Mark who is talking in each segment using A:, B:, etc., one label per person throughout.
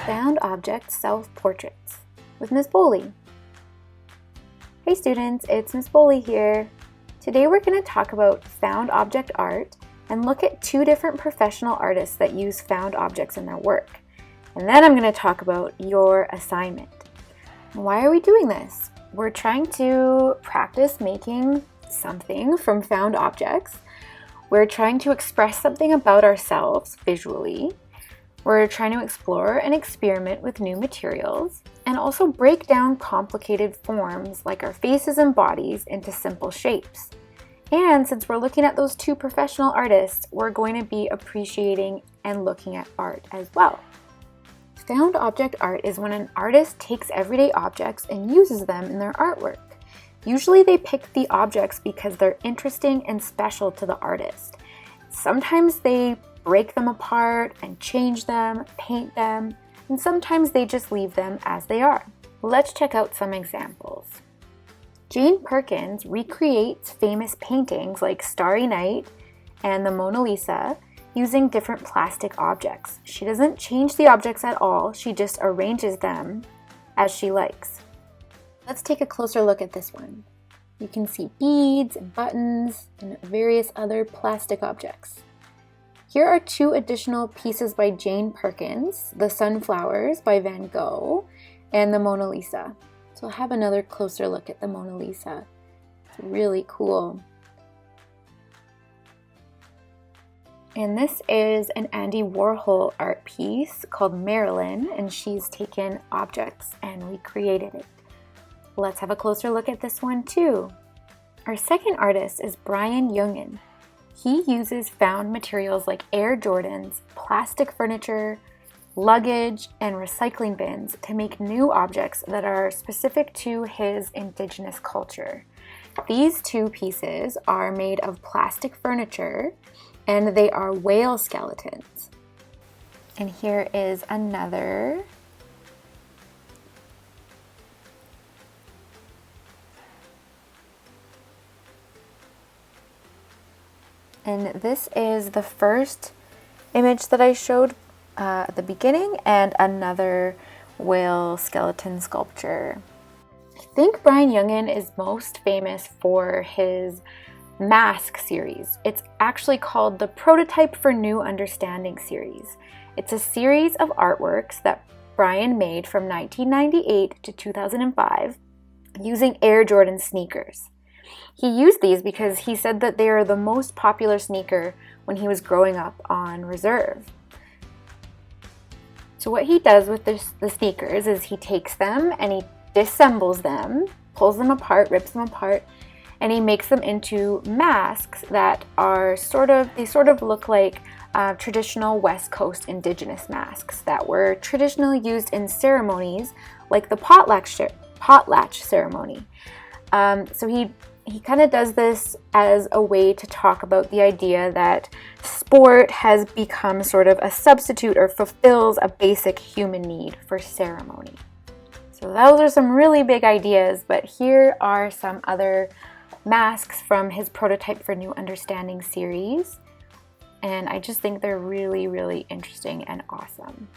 A: Found Object Self-Portraits with Ms. Boley. Hey students, it's Ms. Boley here. Today we're going to talk about found object art and look at two different professional artists that use found objects in their work. And then I'm going to talk about your assignment. Why are we doing this? We're trying to practice making something from found objects. We're trying to express something about ourselves visually. We're trying to explore and experiment with new materials and also break down complicated forms like our faces and bodies into simple shapes. And since we're looking at those two professional artists, we're going to be appreciating and looking at art as well. Found object art is when an artist takes everyday objects and uses them in their artwork. Usually they pick the objects because they're interesting and special to the artist. Sometimes they break them apart and change them, paint them, and sometimes they just leave them as they are. Let's check out some examples. Jane Perkins recreates famous paintings like Starry Night and the Mona Lisa using different plastic objects. She doesn't change the objects at all, she just arranges them as she likes. Let's take a closer look at this one. You can see beads and buttons and various other plastic objects. Here are two additional pieces by Jane Perkins, the Sunflowers by Van Gogh, and the Mona Lisa. So I'll have another closer look at the Mona Lisa. It's really cool. And this is an Andy Warhol art piece called Marilyn, and she's taken objects and recreated it. Let's have a closer look at this one too. Our second artist is Brian Jungen. He uses found materials like Air Jordans, plastic furniture, luggage, and recycling bins to make new objects that are specific to his indigenous culture. These two pieces are made of plastic furniture and they are whale skeletons. And here is another. And this is the first image that I showed at the beginning and another whale skeleton sculpture. I think Brian Jungen is most famous for his mask series. It's actually called the Prototype for New Understanding series. It's a series of artworks that Brian made from 1998 to 2005 using Air Jordan sneakers. He used these because he said that they are the most popular sneaker when he was growing up on reserve. So what he does with the sneakers is he takes them and he disassembles them, pulls them apart, rips them apart, and he makes them into masks that are sort of look like traditional West Coast indigenous masks that were traditionally used in ceremonies like the potlatch ceremony. So he kind of does this as a way to talk about the idea that sport has become sort of a substitute or fulfills a basic human need for ceremony. So those are some really big ideas, but here are some other masks from his Prototype for New Understanding series. And I just think they're really, really interesting and awesome.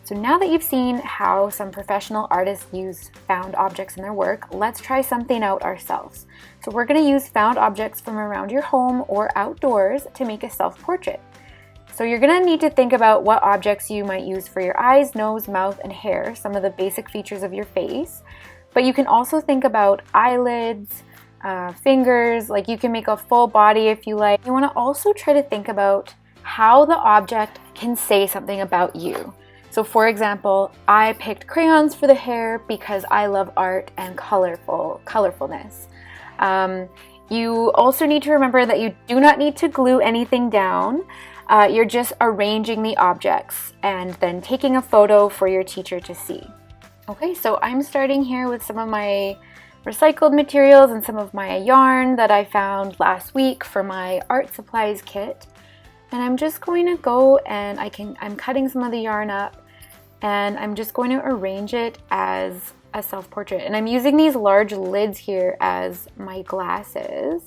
A: So now that you've seen how some professional artists use found objects in their work, let's try something out ourselves. So we're going to use found objects from around your home or outdoors to make a self-portrait. So you're going to need to think about what objects you might use for your eyes, nose, mouth, and hair, some of the basic features of your face. But you can also think about eyelids, fingers, like you can make a full body if you like. You want to also try to think about how the object can say something about you. So for example, I picked crayons for the hair because I love art and colorfulness. You also need to remember that you do not need to glue anything down. You're just arranging the objects and then taking a photo for your teacher to see. Okay, so I'm starting here with some of my recycled materials and some of my yarn that I found last week for my art supplies kit. And I'm just going to go and I'm cutting some of the yarn up and I'm just going to arrange it as a self-portrait. And I'm using these large lids here as my glasses.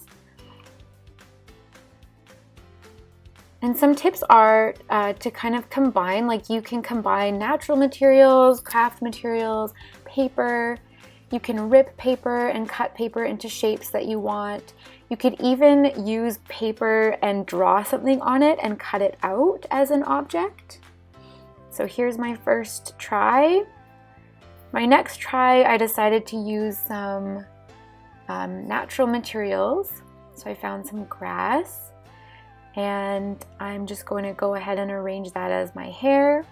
A: And some tips are to kind of combine, like you can combine natural materials, craft materials, paper. You can rip paper and cut paper into shapes that you want. You could even use paper and draw something on it and cut it out as an object. So here's my first try. My next try, I decided to use some natural materials. So I found some grass. And I'm just going to go ahead and arrange that as my hair.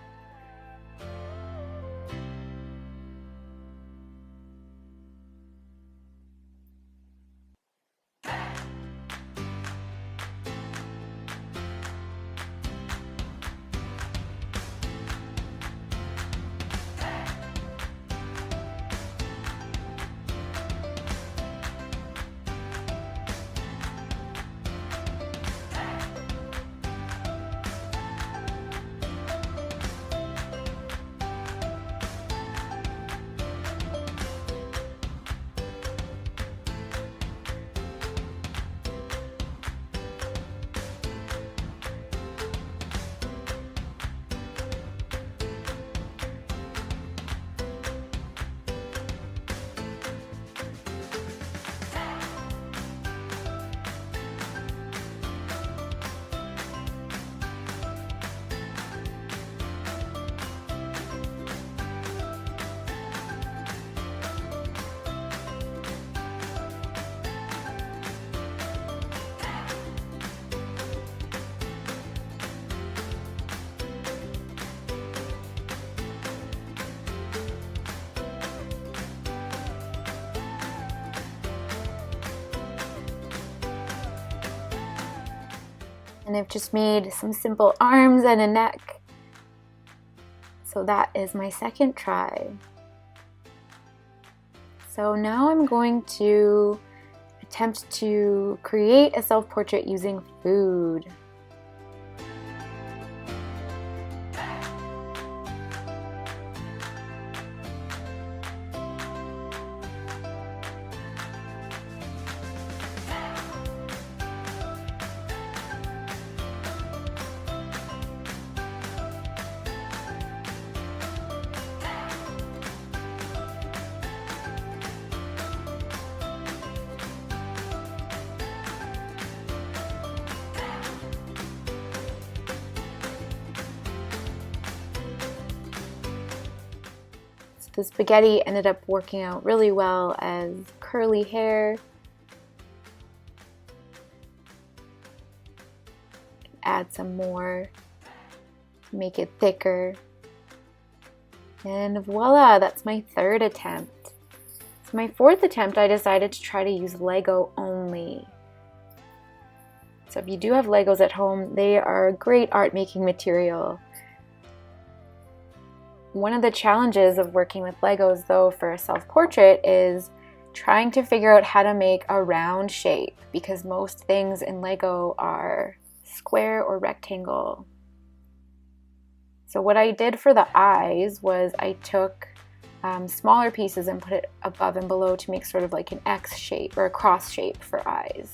A: And I've just made some simple arms and a neck. So that is my second try. So now I'm going to attempt to create a self-portrait using food. The spaghetti ended up working out really well as curly hair. Add some more, make it thicker. And voila, that's my third attempt. So my fourth attempt, I decided to try to use Lego only. So if you do have Legos at home, they are a great art making material. One of the challenges of working with Legos, though, for a self-portrait is trying to figure out how to make a round shape, because most things in Lego are square or rectangle. So what I did for the eyes was I took smaller pieces and put it above and below to make sort of like an X shape or a cross shape for eyes.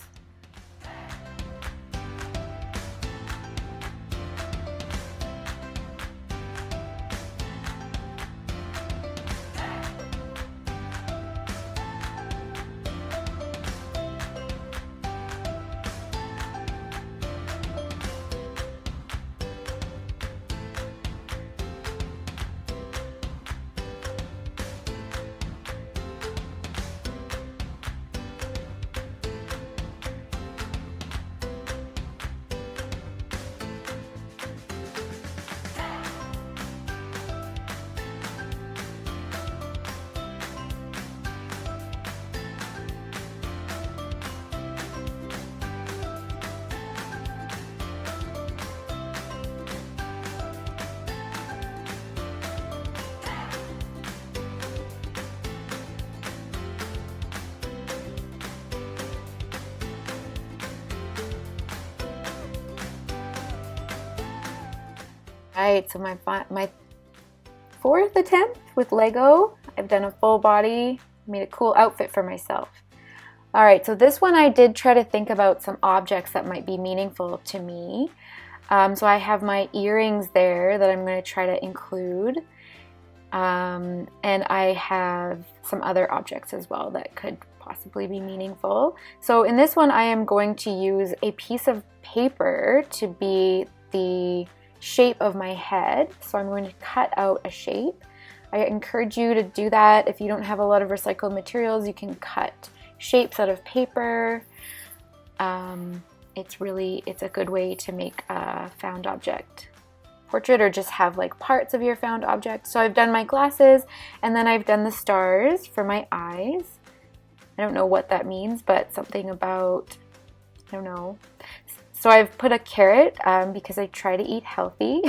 A: Alright, so my fourth attempt with Lego. I've done a full body, made a cool outfit for myself. Alright, so this one I did try to think about some objects that might be meaningful to me. So I have my earrings there that I'm going to try to include. And I have some other objects as well that could possibly be meaningful. So in this one, I am going to use a piece of paper to be the shape of my head. So I'm going to cut out a shape. I encourage you to do that. If you don't have a lot of recycled materials, you can cut shapes out of paper. It's a good way to make a found object portrait, or just have like parts of your found object. So I've done my glasses, and then I've done the stars for my eyes. I don't know what that means, but something about, I don't know. So I've put a carrot because I try to eat healthy.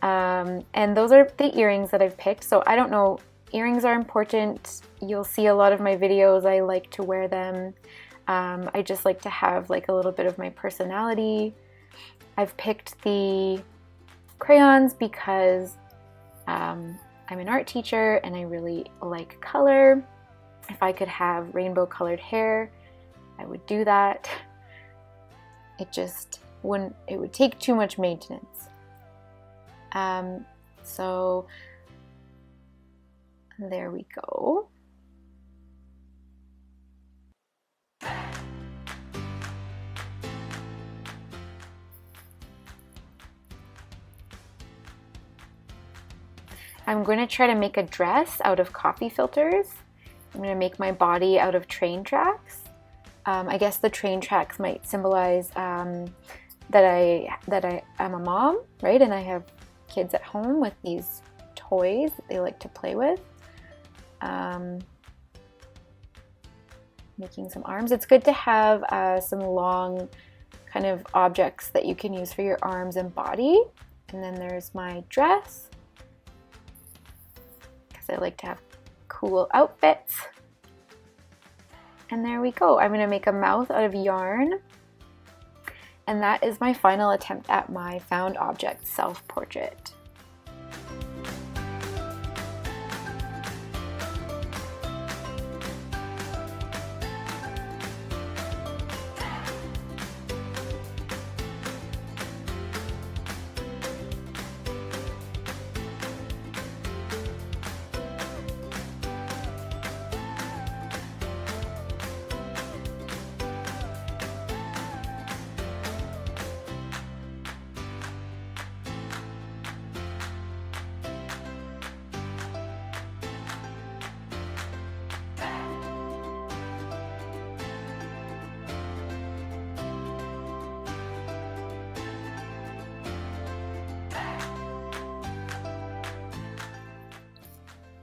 A: And those are the earrings that I've picked. So I don't know, earrings are important. You'll see a lot of my videos, I like to wear them. I just like to have like a little bit of my personality. I've picked the crayons because I'm an art teacher and I really like color. If I could have rainbow colored hair, I would do that. It would take too much maintenance. So there we go. I'm going to try to make a dress out of coffee filters. I'm going to make my body out of train tracks. I guess the train tracks might symbolize that I am a mom, right? And I have kids at home with these toys that they like to play with. Making some arms. It's good to have some long kind of objects that you can use for your arms and body. And then there's my dress, because I like to have cool outfits. And there we go. I'm going to make a mouth out of yarn. And that is my final attempt at my found object self-portrait.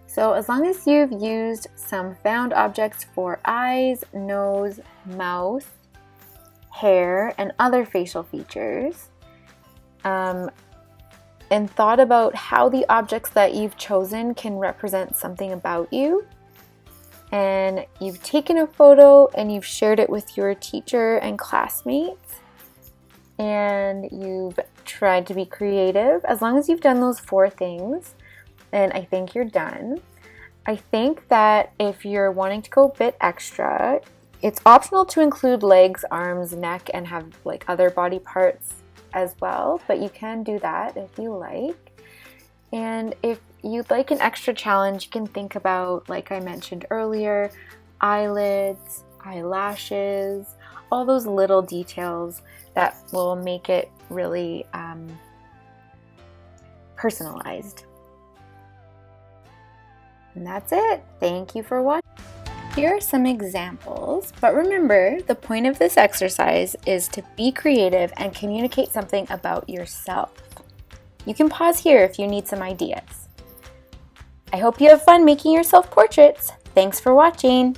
A: So as long as you've used some found objects for eyes, nose, mouth, hair, and other facial features, and thought about how the objects that you've chosen can represent something about you, and you've taken a photo and you've shared it with your teacher and classmates, and you've tried to be creative, as long as you've done those 4 things, then I think you're done. I think that if you're wanting to go a bit extra, it's optional to include legs, arms, neck, and have like other body parts as well, but you can do that if you like. And if you'd like an extra challenge, you can think about, like I mentioned earlier, eyelids, eyelashes, all those little details that will make it really personalized. And that's it. Thank you for watching. Here are some examples, but remember, the point of this exercise is to be creative and communicate something about yourself. You can pause here if you need some ideas. I hope you have fun making your self-portraits. Thanks for watching.